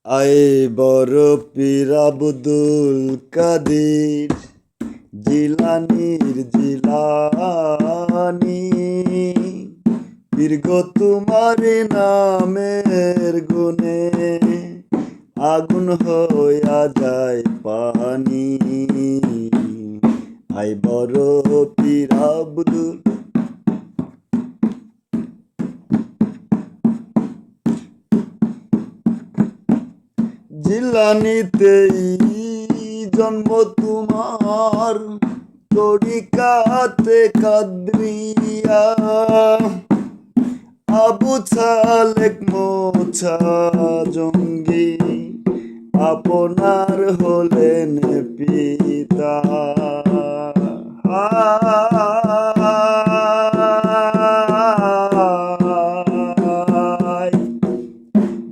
আয় বড় পীর আব্দুল কাদের জিলানীর জিলানী, পীর গো তোমার নামের গুণে আগুন হইয়া যায় পানি। আয় বড় পীর আব্দুল জিলানীতেই জন্ম তোমার, তরিকাতে কাদরিয়া, আবু ছালেক মোছা জঙ্গি আপনার হলেন পিতা।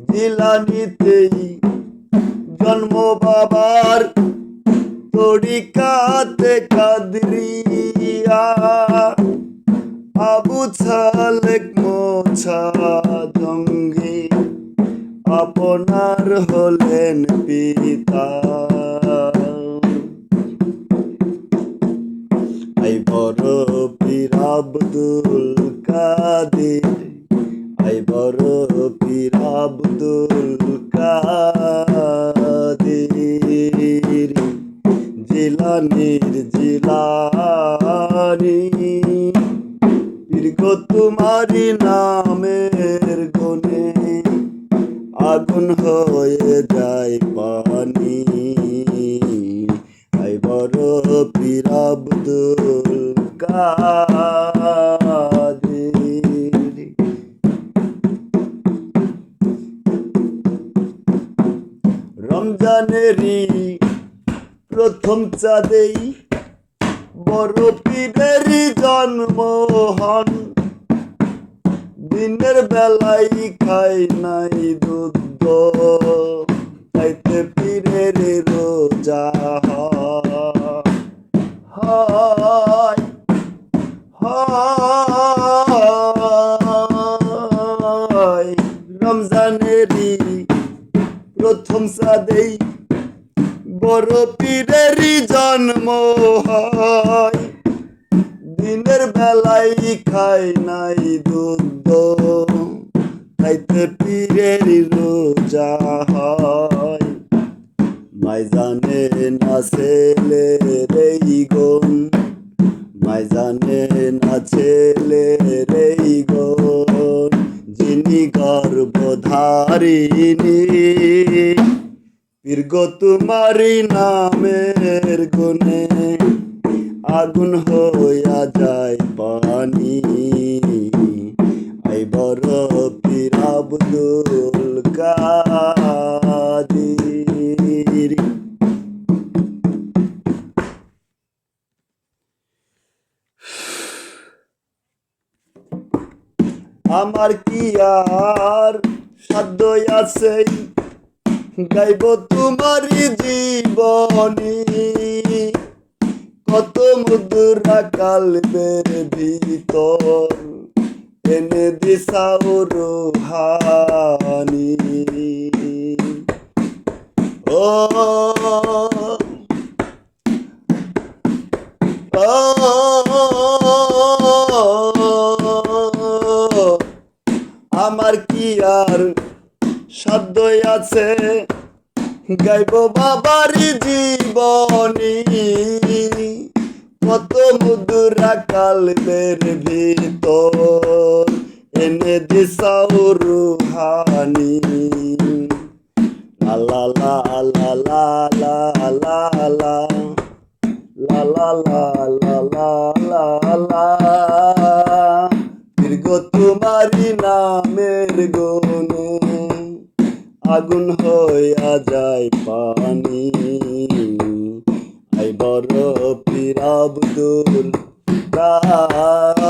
জিলানীতেই জন্ম বাবার, তরিকাতে কাদরিয়া, আবু ছালেক মোছা জঙ্গি আপনার হলেন পিতা। আই বড় পীর আব্দুল কাদের, আই বড় পীর আব্দুল কাদের জিলানীর জিলানী, পীর গো তোমারি নামের গুণে আগুন হয়ে যায় পানি। আই বড় পীর আব্দুল কাদের। রমজানেরই প্রথম চাঁদেই বড় পীরেরই জন্ম হন, দিনের বেলায় খাই নাই দুধ, খাইতে পীরের রোজা হয়। রমজানেরই প্রথম চাঁদেই বড় পীরেরই জন্ম হয়, দিনের বেলায় খাই নাই দুধ, খাইতে পীরের রোজা হয়। মাই জানে না ছেলে রেই গুণ, মাই জানে না ছেলে রেই গুণ, যিনি গর্ভধারিণী, পীর গো তোমারি নামের গুণে আগুন হইয়া যায় পানি। আই বড় পীর আব্দুল কাদের। আমার কি আর সাধ্য আছে গাইব তোমারি জীবনী, কত মুদ্রা কালবের ভিতর এনে দিশাও রুহানি। ও আমার কি আর সাধ্য আছে গাইব বাবারি জীবনী, কত মুদ্রা কালবের ভিতর এনে দিশাও রুহানি। লা লা লা লা লা লা লা লা লা লা লা লা, পীর গো তোমারি নামের গুণে আগুন হইয়া যায় পানি। আই বড় পীর আব্দুল কাদের।